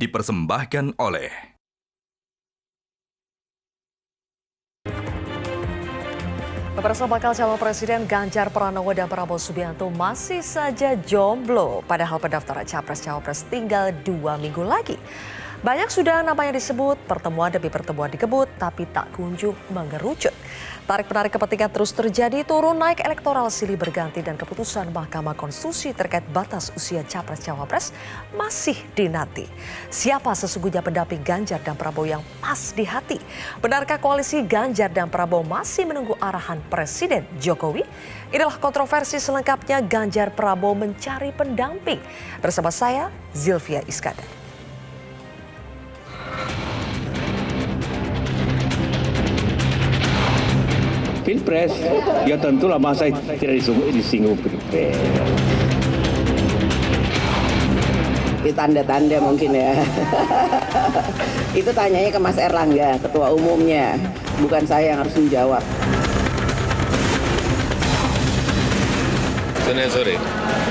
dipersembahkan oleh Pemirsa, bakal calon presiden Ganjar Pranowo dan Prabowo Subianto masih saja jomblo. Padahal pendaftaran Capres-Cawapres tinggal 2 minggu lagi. Banyak sudah namanya disebut, pertemuan demi pertemuan dikebut, tapi tak kunjung mengerucut. Tarik-menarik kepentingan terus terjadi, turun naik elektoral silih berganti dan keputusan Mahkamah Konstitusi terkait batas usia Capres-Cawapres masih dinanti. Siapa sesungguhnya pendamping Ganjar dan Prabowo yang pas di hati? Benarkah koalisi Ganjar dan Prabowo masih menunggu arahan Presiden Jokowi? Inilah kontroversi selengkapnya Ganjar Prabowo mencari pendamping. Bersama saya, Zilvia Iskandar. Pilpres, ya tentulah masa tidak disinggung Pilpres. Itu tanda-tanda mungkin ya. Itu tanyanya ke Mas Erlangga, ketua umumnya. Bukan saya yang harus menjawab. Senin sore,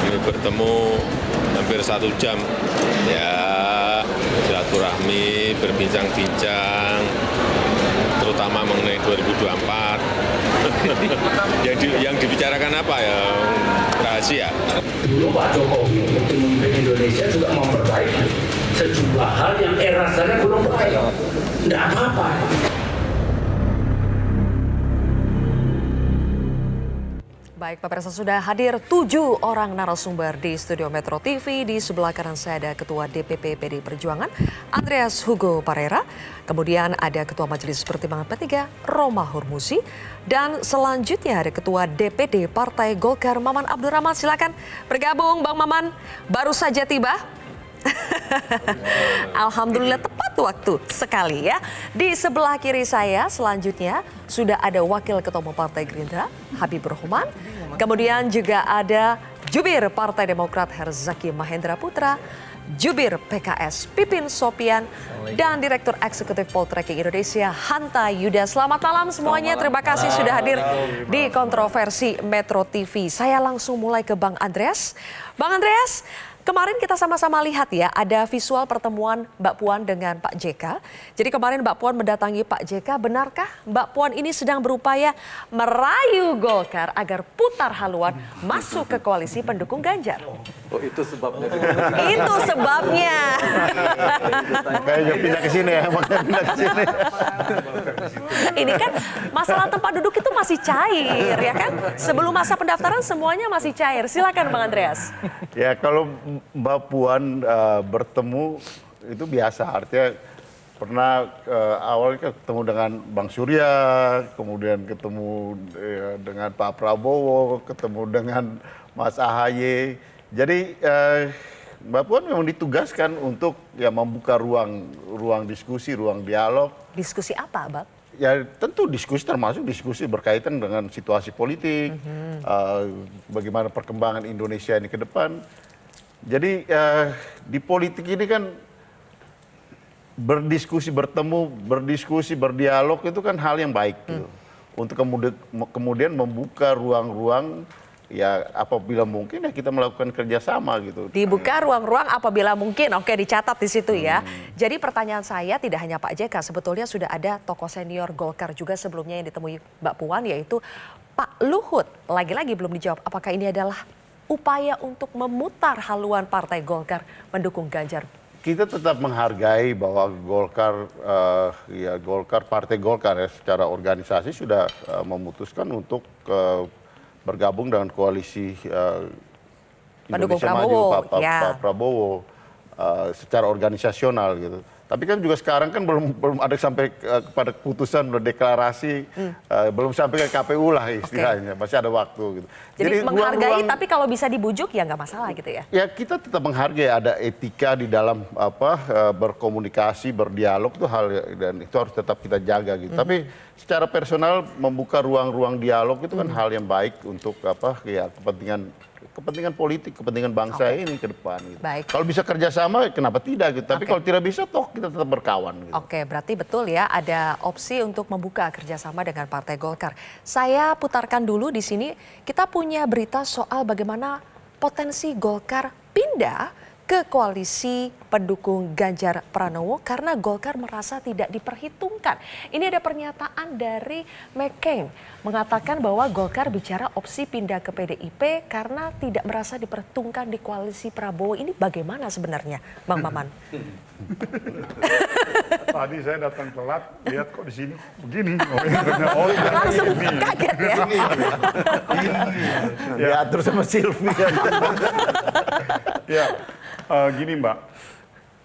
kami bertemu hampir 1 jam. Ya, silaturahmi, berbincang-bincang, terutama mengenai 2024. Yang dibicarakan apa ya? Rahasia. Dulu Pak Jokowi untuk memimpin Indonesia juga memperbaiki sejumlah hal yang rasanya belum baik. Tidak apa-apa. Baik, pemirsa, sudah hadir 7 orang narasumber di studio Metro TV. Di sebelah kanan saya ada Ketua DPP PDI Perjuangan, Andreas Hugo Parera. Kemudian ada Ketua Majelis Pertimbangan P3, Roma Hurmuzi. Dan selanjutnya ada Ketua DPD Partai Golkar, Maman Abdurrahman. Silakan bergabung, Bang Maman. Baru saja tiba. Alhamdulillah tepat waktu sekali ya. Di sebelah kiri saya selanjutnya sudah ada Wakil Ketua Umum Partai Gerindra, Habibur Rahman. Kemudian juga ada Jubir Partai Demokrat Herzaki Mahendra Putra, Jubir PKS Pipin Sopian, dan Direktur Eksekutif Poltreking Indonesia Hanta Yuda. Selamat malam semuanya, terima kasih sudah hadir di kontroversi Metro TV. Saya langsung mulai ke Bang Andreas. Bang Andreas, kemarin kita sama-sama lihat ya, ada visual pertemuan Mbak Puan dengan Pak JK. Jadi kemarin Mbak Puan mendatangi Pak JK, benarkah Mbak Puan ini sedang berupaya merayu Golkar agar putar haluan masuk ke koalisi pendukung Ganjar? Oh, itu sebabnya. Itu sebabnya. Kayaknya pindah ke sini ya, makanya pindah ke sini. Ini kan masalah tempat duduk itu masih cair ya kan? Sebelum masa pendaftaran semuanya masih cair. Silakan Bang Andreas. Ya, kalau Mbak Puan bertemu itu biasa, artinya pernah awalnya ketemu dengan Bang Surya, kemudian ketemu dengan Pak Prabowo, ketemu dengan Mas AHY. Jadi Mbak Puan memang ditugaskan untuk ya membuka ruang diskusi, ruang dialog. Diskusi apa, Bang? Ya tentu diskusi, termasuk diskusi berkaitan dengan situasi politik, bagaimana perkembangan Indonesia ini ke depan. Jadi di politik ini kan berdiskusi, bertemu, berdiskusi, berdialog itu kan hal yang baik gitu. Untuk kemudian membuka ruang-ruang ya apabila mungkin ya kita melakukan kerjasama gitu. Dibuka ruang-ruang apabila mungkin, oke dicatat di situ ya. Jadi pertanyaan saya tidak hanya Pak JK, sebetulnya sudah ada tokoh senior Golkar juga sebelumnya yang ditemui Mbak Puan, yaitu Pak Luhut. Lagi-lagi belum dijawab apakah ini adalah upaya untuk memutar haluan Partai Golkar mendukung Ganjar. Kita tetap menghargai bahwa Golkar, Partai Golkar ya secara organisasi sudah memutuskan untuk bergabung dengan koalisi pendukung Indonesia Prabowo, Maju, Pak Prabowo secara organisasional gitu. Tapi kan juga sekarang kan belum ada sampai kepada keputusan, belum deklarasi, belum sampai ke KPU lah istilahnya, masih ada waktu gitu. Jadi menghargai tapi kalau bisa dibujuk ya nggak masalah gitu ya? Ya kita tetap menghargai, ada etika di dalam berkomunikasi, berdialog tuh hal dan itu harus tetap kita jaga gitu. Tapi secara personal membuka ruang-ruang dialog itu kan hal yang baik untuk kepentingan politik, kepentingan bangsa ini ke depan. Gitu. Kalau bisa kerjasama, kenapa tidak? Gitu. Tapi kalau tidak bisa, toh kita tetap berkawan. Gitu. Oke, berarti betul ya ada opsi untuk membuka kerjasama dengan Partai Golkar. Saya putarkan dulu di sini, kita punya berita soal bagaimana potensi Golkar pindah ke ke koalisi pendukung Ganjar Pranowo karena Golkar merasa tidak diperhitungkan. Ini ada pernyataan dari Mekeng mengatakan bahwa Golkar bicara opsi pindah ke PDIP karena tidak merasa diperhitungkan di koalisi Prabowo. Ini bagaimana sebenarnya, Bang Maman? Tadi saya datang telat, lihat kok di sini begini. Langsung kaget ya. Diatur sama Sylvia. Ya, gini Mbak,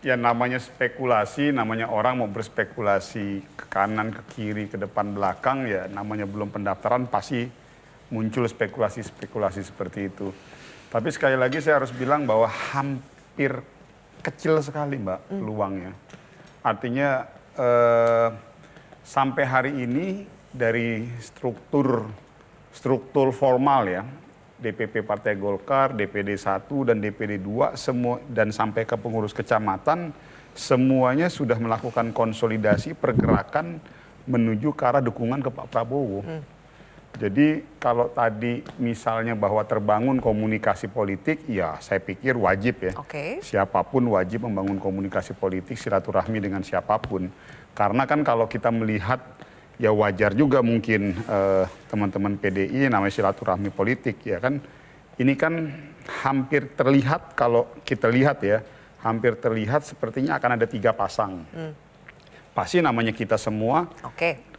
ya namanya spekulasi, namanya orang mau berspekulasi ke kanan, ke kiri, ke depan, belakang, ya namanya belum pendaftaran pasti muncul spekulasi-spekulasi seperti itu. Tapi sekali lagi saya harus bilang bahwa hampir kecil sekali Mbak peluangnya. Artinya sampai hari ini dari struktur formal ya, DPP Partai Golkar, DPD 1 dan DPD 2 semua dan sampai ke pengurus kecamatan semuanya sudah melakukan konsolidasi pergerakan menuju ke arah dukungan ke Pak Prabowo. Jadi kalau tadi misalnya bahwa terbangun komunikasi politik, ya saya pikir wajib ya. Oke. Siapapun wajib membangun komunikasi politik, silaturahmi dengan siapapun. Karena kan kalau kita melihat ya wajar juga mungkin teman-teman PDI namanya silaturahmi politik ya kan. Ini kan hampir terlihat kalau kita lihat ya, hampir terlihat sepertinya akan ada 3 pasang. Pasti namanya kita semua,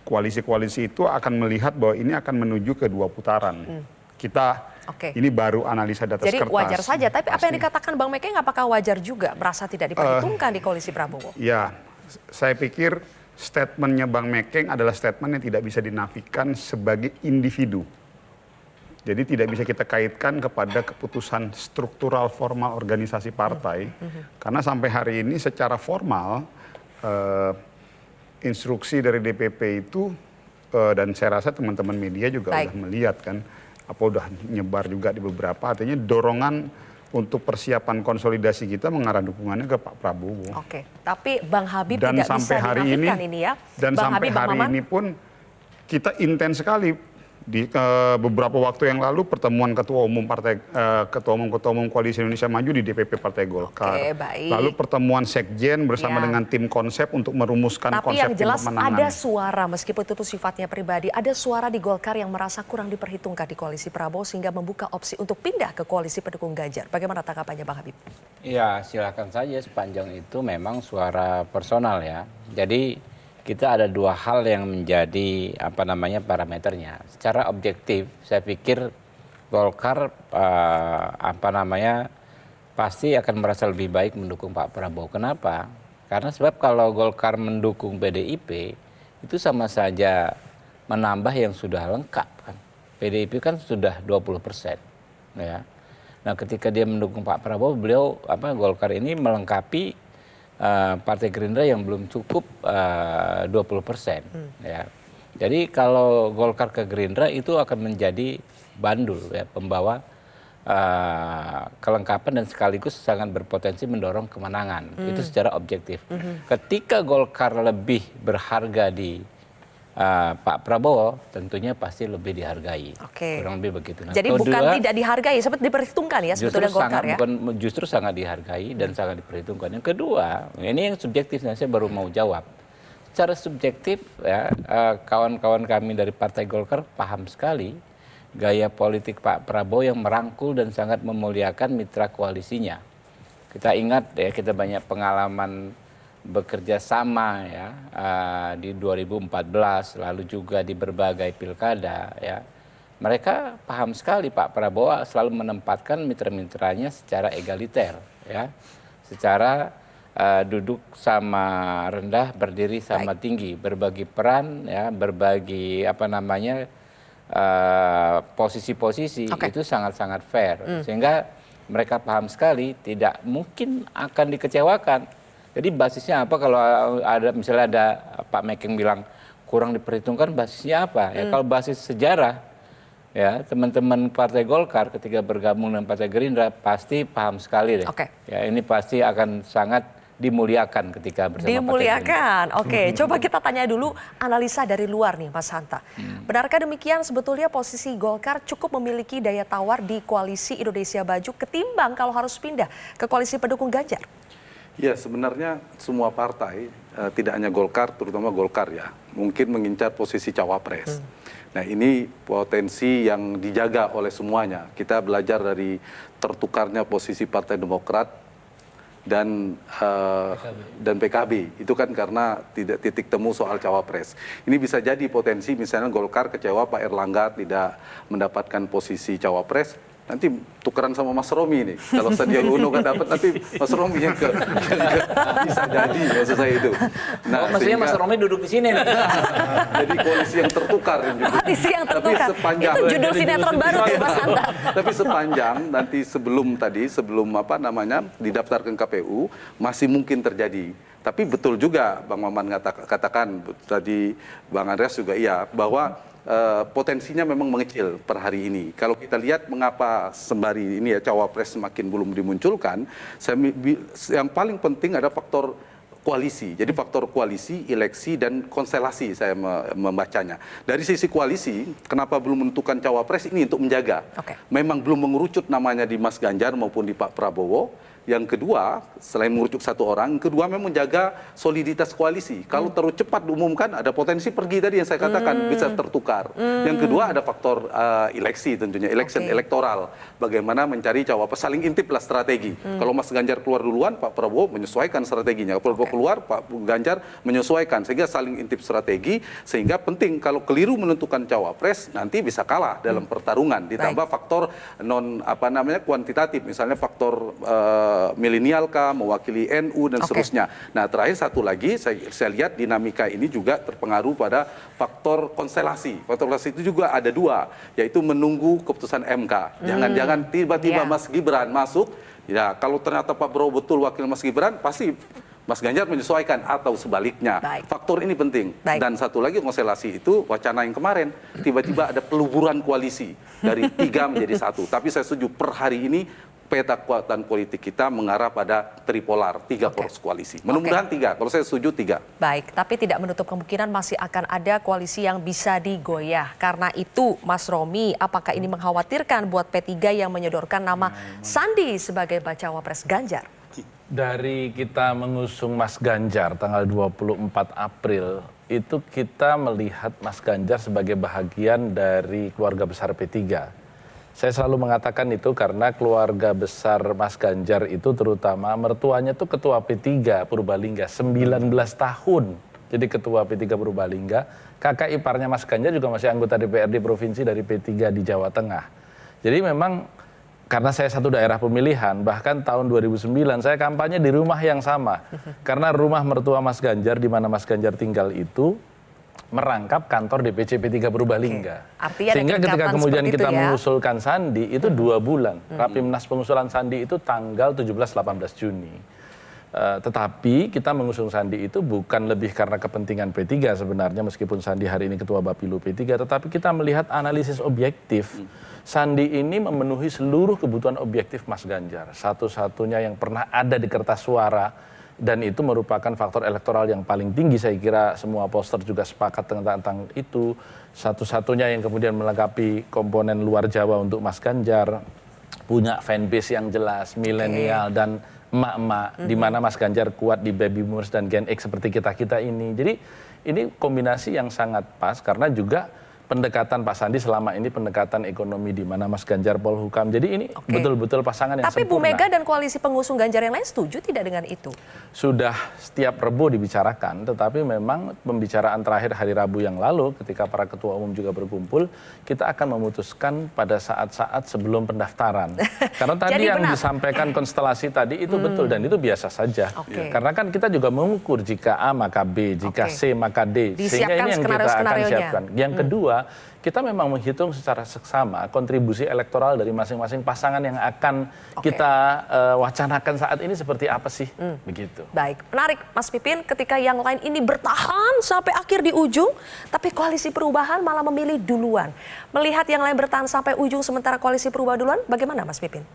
koalisi-koalisi itu akan melihat bahwa ini akan menuju ke 2 putaran. Kita ini baru analisa data Jadi kertas. wajar saja, tapi apa yang dikatakan Bang Mekeng apakah wajar juga merasa tidak diperhitungkan di koalisi Prabowo? Ya, saya pikir statementnya Bang Mekeng adalah statement yang tidak bisa dinafikan sebagai individu. Jadi tidak bisa kita kaitkan kepada keputusan struktural formal organisasi partai. Karena sampai hari ini secara formal instruksi dari DPP itu dan saya rasa teman-teman media juga sudah melihat kan, apa udah nyebar juga di beberapa, artinya dorongan untuk persiapan konsolidasi kita mengarah dukungannya ke Pak Prabowo. Oke, tapi Bang Habib dan tidak sampai bisa hari dinafikan ini, ini ya. Dan Bang sampai Habib, Bang hari Maman? ini pun kita intens sekali. Di beberapa waktu yang lalu pertemuan ketua umum Koalisi Indonesia Maju di DPP Partai Golkar. Oke, baik. Lalu pertemuan sekjen bersama dengan tim konsep untuk merumuskan Tapi konsep yang jelas pemenangan. ada suara, meskipun itu sifatnya pribadi, ada suara di Golkar yang merasa kurang diperhitungkan di koalisi Prabowo sehingga membuka opsi untuk pindah ke koalisi pendukung Ganjar. Bagaimana tanggapannya Bang Habib? Ya silakan saja sepanjang itu memang suara personal ya. Jadi kita ada 2 hal yang menjadi parameternya. Secara objektif saya pikir Golkar pasti akan merasa lebih baik mendukung Pak Prabowo. Kenapa? Karena sebab kalau Golkar mendukung PDIP itu sama saja menambah yang sudah lengkap kan. PDIP kan sudah 20%. Ya. Nah, ketika dia mendukung Pak Prabowo, Golkar ini melengkapi Partai Gerindra yang belum cukup 20%. Ya. Jadi kalau Golkar ke Gerindra itu akan menjadi bandul ya, pembawa kelengkapan dan sekaligus sangat berpotensi mendorong kemenangan. Itu secara objektif. Ketika Golkar lebih berharga di Pak Prabowo, tentunya pasti lebih dihargai. Kurang lebih begitu. Nah, jadi bukan tidak dihargai, seperti diperhitungkan ya sebetulnya Golkar ya? Justru sangat dihargai dan sangat diperhitungkan. Yang kedua, ini yang subjektif, saya baru mau jawab. Secara subjektif ya, kawan-kawan kami dari Partai Golkar paham sekali gaya politik Pak Prabowo yang merangkul dan sangat memuliakan mitra koalisinya. Kita ingat ya, kita banyak pengalaman bekerja sama ya di 2014, lalu juga di berbagai pilkada ya. Mereka paham sekali Pak Prabowo selalu menempatkan mitra-mitranya secara egaliter ya. Secara duduk sama rendah, berdiri sama tinggi, berbagi peran ya, berbagi posisi-posisi itu sangat-sangat fair. Sehingga mereka paham sekali tidak mungkin akan dikecewakan. Jadi basisnya apa kalau misalnya ada Pak Mekeng bilang kurang diperhitungkan, basisnya apa? Ya kalau basis sejarah ya, teman-teman Partai Golkar ketika bergabung dengan Partai Gerindra pasti paham sekali deh. Ya ini pasti akan sangat dimuliakan ketika bersama Dimuliakan, oke. Coba kita tanya dulu analisa dari luar nih Mas Hanta. Benarkah demikian sebetulnya posisi Golkar cukup memiliki daya tawar di koalisi Indonesia Maju ketimbang kalau harus pindah ke koalisi pendukung Ganjar? Ya sebenarnya semua partai, tidak hanya Golkar, terutama Golkar ya, mungkin mengincar posisi cawapres. Nah ini potensi yang dijaga oleh semuanya. Kita belajar dari tertukarnya posisi Partai Demokrat dan PKB itu kan karena tidak titik temu soal cawapres. Ini bisa jadi potensi misalnya Golkar kecewa Pak Erlangga tidak mendapatkan posisi cawapres, nanti tukeran sama Mas Romi nih. Kalau Sandiaga Uno kan dapat, nanti Mas Romi yang bisa jadi maksud saya itu. Nah, maksudnya Mas Romi duduk di sini nih. Jadi koalisi yang tertukar. Koalisi yang tertukar. Tapi sepanjang, itu judul sinetron baru tuh Mas Hanta. Tapi sepanjang nanti sebelum apa namanya didaftarkan KPU masih mungkin terjadi. Tapi betul juga Bang Maman katakan tadi, Bang Andreas juga iya, bahwa potensinya memang mengecil per hari ini. Kalau kita lihat mengapa sembari ini ya cawapres semakin belum dimunculkan, yang paling penting ada faktor koalisi. Jadi faktor koalisi, eleksi, dan konstelasi saya membacanya. Dari sisi koalisi, kenapa belum menentukan cawapres ini untuk menjaga. Memang belum mengerucut namanya di Mas Ganjar maupun di Pak Prabowo. Yang kedua, selain mengerucut satu orang, kedua memang menjaga soliditas koalisi. Kalau terlalu cepat diumumkan, ada potensi pergi tadi yang saya katakan, bisa tertukar. Yang kedua ada faktor eleksi tentunya, elektoral. Bagaimana mencari cawapres, saling intip lah strategi. Kalau Mas Ganjar keluar duluan, Pak Prabowo menyesuaikan strateginya. Kalau Prabowo keluar, Pak Ganjar menyesuaikan. Sehingga saling intip strategi, sehingga penting kalau keliru menentukan cawapres, nanti bisa kalah dalam pertarungan. Ditambah faktor kuantitatif, misalnya faktor milenial kah, mewakili NU dan seterusnya. Nah terakhir satu lagi saya lihat dinamika ini juga terpengaruh pada faktor konstelasi. Faktor konstelasi itu juga ada dua, yaitu menunggu keputusan MK. Jangan-jangan tiba-tiba Mas Gibran masuk, ya kalau ternyata Pak Prabowo betul wakil Mas Gibran, pasti Mas Ganjar menyesuaikan atau sebaliknya. Faktor ini penting. Dan satu lagi konstelasi itu wacana yang kemarin, tiba-tiba ada peluburan koalisi dari 3 menjadi 1. Tapi saya setuju per hari ini peta kekuatan politik kita mengarah pada tripolar, 3 poros koalisi. Mudah-mudahan 3, kalau saya setuju 3. Baik, tapi tidak menutup kemungkinan masih akan ada koalisi yang bisa digoyah. Karena itu, Mas Romi, apakah ini mengkhawatirkan buat P3 yang menyodorkan nama Sandi sebagai bacawa pres Ganjar? Dari kita mengusung Mas Ganjar tanggal 24 April, itu kita melihat Mas Ganjar sebagai bahagian dari keluarga besar P3. Saya selalu mengatakan itu karena keluarga besar Mas Ganjar itu terutama mertuanya tuh ketua P3 Purbalingga 19 tahun. Jadi ketua P3 Purbalingga, kakak iparnya Mas Ganjar juga masih anggota DPRD provinsi dari P3 di Jawa Tengah. Jadi memang karena saya satu daerah pemilihan, bahkan tahun 2009 saya kampanye di rumah yang sama. Karena rumah mertua Mas Ganjar di mana Mas Ganjar tinggal itu merangkap kantor DPC P3 Purbalingga. Sehingga ketika kemudian kita mengusulkan Sandi itu 2 bulan. Rapimnas pengusulan Sandi itu tanggal 17-18 Juni. Tetapi kita mengusung Sandi itu bukan lebih karena kepentingan P3 sebenarnya, meskipun Sandi hari ini ketua Bapilu P3, tetapi kita melihat analisis objektif. Sandi ini memenuhi seluruh kebutuhan objektif Mas Ganjar. Satu-satunya yang pernah ada di kertas suara. Dan itu merupakan faktor elektoral yang paling tinggi, saya kira semua poster juga sepakat tentang itu. Satu-satunya yang kemudian melengkapi komponen luar Jawa untuk Mas Ganjar, punya fanbase yang jelas, milenial dan emak-emak, di mana Mas Ganjar kuat di baby boomers dan Gen X seperti kita-kita ini. Jadi ini kombinasi yang sangat pas karena juga pendekatan Pak Sandi selama ini pendekatan ekonomi di mana Mas Ganjar Polhukam. Jadi ini betul-betul pasangan yang Tapi sempurna. Bu Mega dan koalisi pengusung Ganjar yang lain setuju tidak dengan itu? Sudah setiap Rebo dibicarakan, tetapi memang pembicaraan terakhir hari Rabu yang lalu ketika para ketua umum juga berkumpul, kita akan memutuskan pada saat-saat sebelum pendaftaran. Karena tadi yang disampaikan konstelasi tadi itu betul dan itu biasa saja. Karena kan kita juga mengukur jika A maka B, jika C maka D. Sehingga ini yang kita akan siapkan. Yang kedua, kita memang menghitung secara seksama kontribusi elektoral dari masing-masing pasangan yang akan kita wacanakan saat ini seperti apa sih, begitu. Baik, menarik Mas Pipin ketika yang lain ini bertahan sampai akhir di ujung, tapi koalisi perubahan malah memilih duluan. Melihat yang lain bertahan sampai ujung sementara koalisi perubahan duluan, bagaimana Mas Pipin?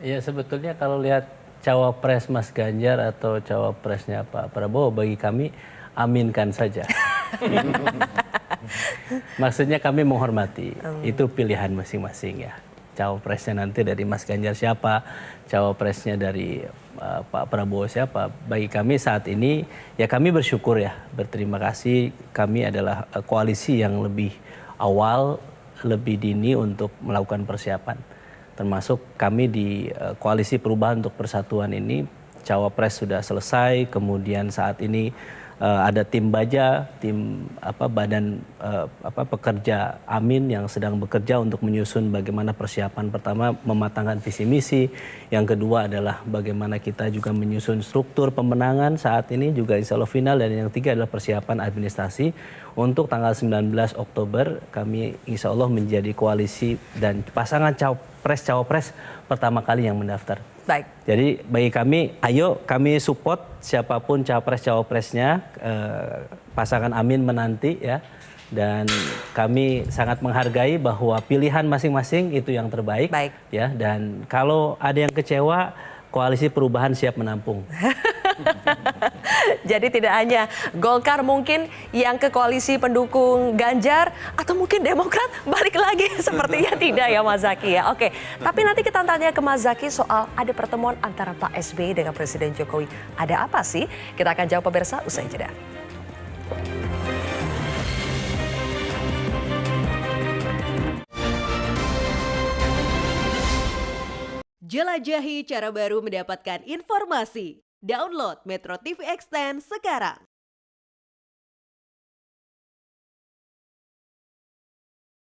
Ya sebetulnya kalau lihat cawapres Mas Ganjar atau cawapresnya Pak Prabowo, bagi kami aminkan saja. Maksudnya kami menghormati, itu pilihan masing-masing ya. Cawapresnya nanti dari Mas Ganjar siapa, cawapresnya dari Pak Prabowo siapa. Bagi kami saat ini ya kami bersyukur ya, berterima kasih kami adalah koalisi yang lebih awal, lebih dini untuk melakukan persiapan. Termasuk kami di Koalisi Perubahan untuk Persatuan ini, cawapres sudah selesai, kemudian saat ini ada tim baja, tim badan pekerja Amin yang sedang bekerja untuk menyusun bagaimana persiapan, pertama mematangkan visi misi, yang kedua adalah bagaimana kita juga menyusun struktur pemenangan saat ini juga insya Allah final, dan yang ketiga adalah persiapan administrasi untuk tanggal 19 Oktober kami insya Allah menjadi koalisi dan pasangan cawapres pertama kali yang mendaftar. Baik. Jadi bagi kami, ayo kami support siapapun capres-cawapresnya, pasangan Amin menanti ya. Dan kami sangat menghargai bahwa pilihan masing-masing itu yang terbaik. Baik. Ya. Dan kalau ada yang kecewa, Koalisi Perubahan siap menampung. Jadi tidak hanya Golkar mungkin yang ke koalisi pendukung Ganjar, atau mungkin Demokrat balik lagi, sepertinya tidak ya Mas Zaky ya. Oke, tapi nanti kita tanya ke Mas Zaky soal ada pertemuan antara Pak SBY dengan Presiden Jokowi. Ada apa sih? Kita akan jawab pemirsa usai jeda. Jelajahi cara baru mendapatkan informasi. Download Metro TV Extend sekarang.